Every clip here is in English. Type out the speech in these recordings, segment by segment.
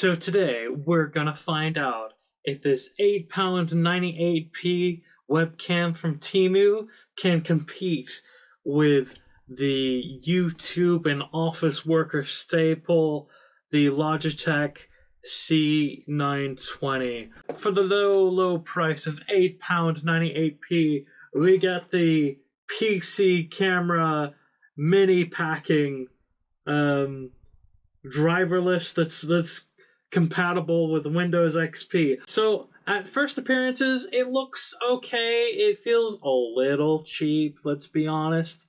So today we're gonna find out if this 8-pound 98p webcam from Temu can compete with the YouTube and office worker staple, the Logitech C920. For the low price of 8-pound 98p, we get the PC camera mini packing driverless that's compatible with Windows XP. So at first appearances, it looks okay. It feels a little cheap, let's be honest.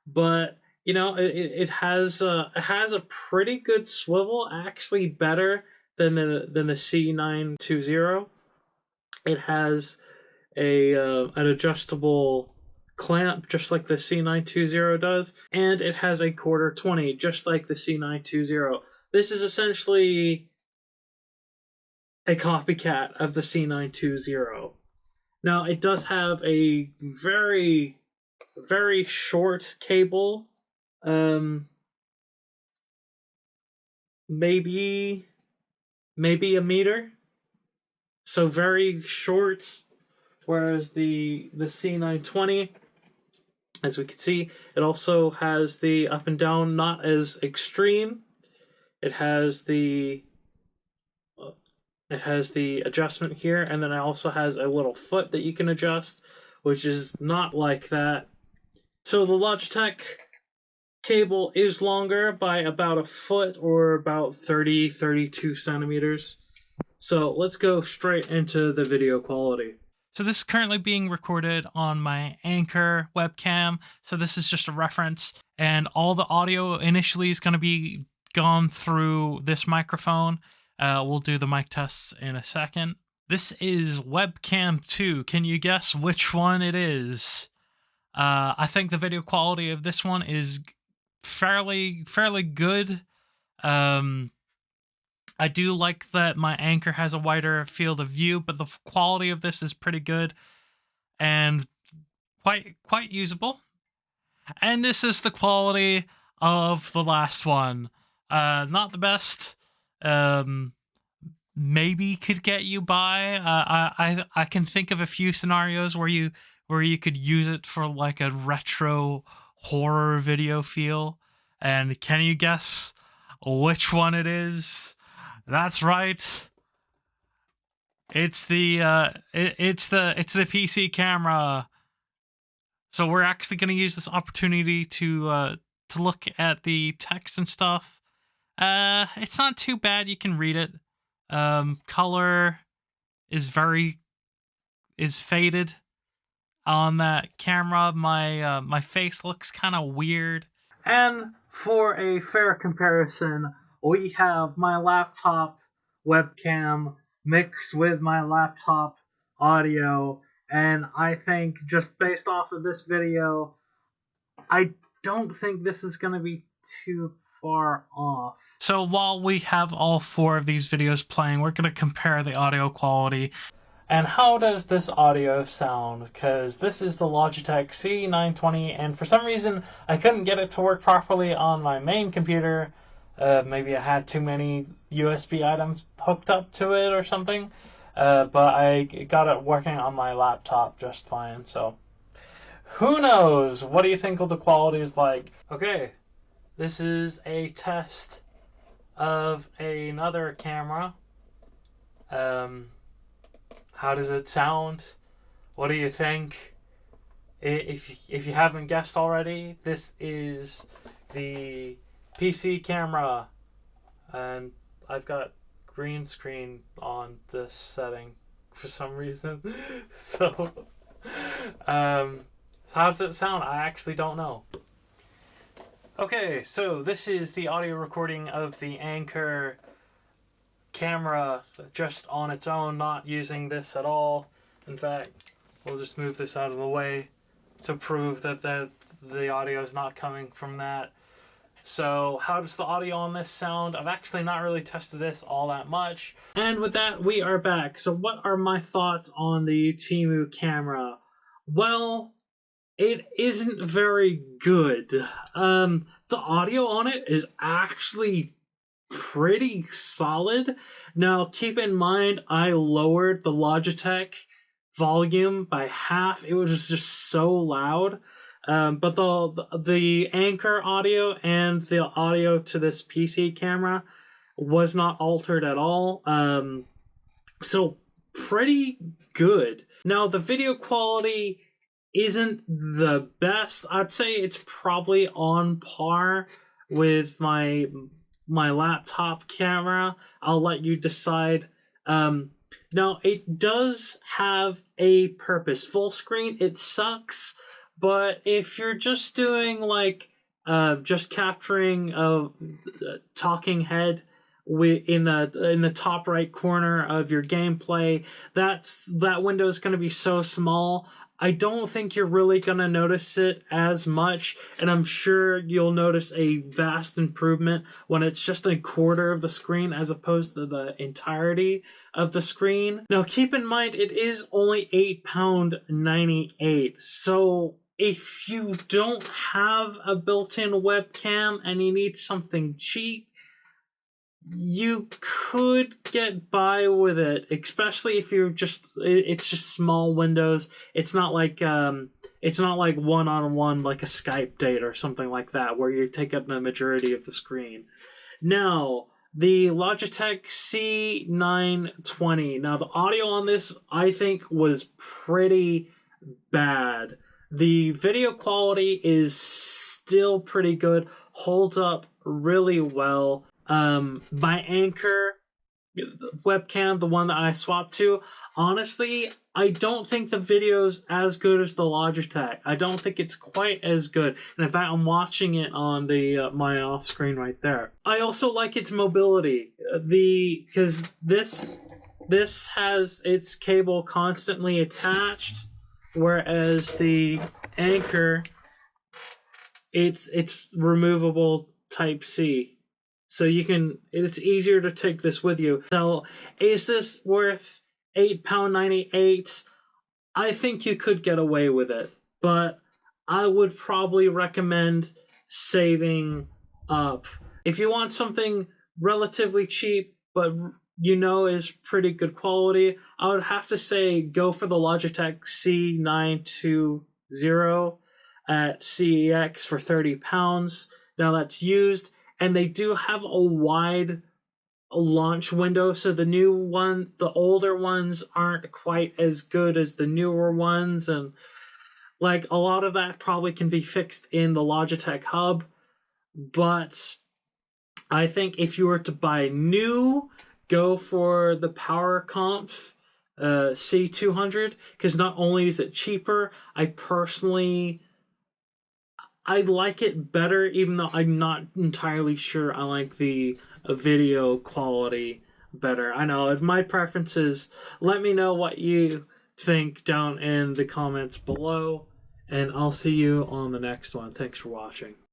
But you know, it has a pretty good swivel, actually better than the C920. It has an adjustable clamp just like the C920 does, and it has a quarter 20 just like the C920. This is essentially a copycat of the C920. Now, it does have a very, very short cable. Maybe a meter. So very short. Whereas the C920, as we can see, it also has the up and down, not as extreme. It has the adjustment here, and then it also has a little foot that you can adjust, which is not like that. So the Logitech cable is longer by about a foot, or about 32 centimeters. So let's go straight into the video quality. So this is currently being recorded on my Anchor webcam, so this is just a reference, and all the audio initially is going to be gone through this microphone. We'll do the mic tests in a second. This is Webcam 2. Can you guess which one it is? I think the video quality of this one is fairly good. I do like that my Anchor has a wider field of view, but the quality of this is pretty good and quite usable. And this is the quality of the last one. Not the best. Maybe could get you by. I can think of a few scenarios where you could use it for like a retro horror video feel. And can you guess which one it is? That's right. It's the PC camera. So we're actually going to use this opportunity to look at the text and stuff. It's not too bad. You can read it. Color is faded on that camera. My face looks kind of weird. And for a fair comparison, we have my laptop webcam mixed with my laptop audio, and I think just based off of this video, I don't think this is going to be too far off. So while we have all four of these videos playing, we're going to compare the audio quality. And how does this audio sound? Because this is the Logitech C920, and for some reason I couldn't get it to work properly on my main computer. Maybe I had too many USB items hooked up to it or something. But I got it working on my laptop just fine, so who knows? What do you think the quality is like? Okay, this is a test of another camera. How does it sound? What do you think? If you haven't guessed already, this is the PC camera, and I've got green screen on this setting for some reason. So how does it sound? I actually don't know. Okay, so this is the audio recording of the Anchor camera just on its own, not using this at all. In fact, we'll just move this out of the way to prove that the audio is not coming from that. So how does the audio on this sound? I've actually not really tested this all that much. And with that, we are back. So what are my thoughts on the Temu camera? Well, it isn't very good. The audio on it is actually pretty solid. Now, keep in mind, I lowered the Logitech volume by half. It was just so loud. But the Anchor audio and the audio to this PC camera was not altered at all. So pretty good. Now, the video quality isn't the best. I'd say it's probably on par with my laptop camera. I'll let you decide. Now, it does have a purpose. Full screen, it sucks, but if you're just doing like just capturing a talking head in the top right corner of your gameplay, that window is going to be so small. I don't think you're really going to notice it as much, and I'm sure you'll notice a vast improvement when it's just a quarter of the screen as opposed to the entirety of the screen. Now, keep in mind, it is only £8.98, so if you don't have a built-in webcam and you need something cheap, you could get by with it, especially if it's just small windows. It's not like one-on-one like a Skype date or something like that where you take up the majority of the screen. Now, the Logitech C920. Now, the audio on this, I think, was pretty bad. The video quality is still pretty good, holds up really well. My Anchor webcam, the one that I swapped to, honestly, I don't think the video's as good as the Logitech. I don't think it's quite as good. And in fact, I'm watching it on the my off screen right there. I also like its mobility. Because this has its cable constantly attached, whereas the Anchor, it's removable Type-C. So it's easier to take this with you. So, is this worth £8.98? I think you could get away with it, but I would probably recommend saving up. If you want something relatively cheap, but is pretty good quality, I would have to say go for the Logitech C920 at CEX for £30. Now that's used. And they do have a wide launch window, so the older ones aren't quite as good as the newer ones, and like a lot of that probably can be fixed in the Logitech hub. But I think if you were to buy new, go for the PowerConf C200, because not only is it cheaper, I like it better, even though I'm not entirely sure I like the video quality better. I know, if my preferences, let me know what you think down in the comments below, and I'll see you on the next one. Thanks for watching.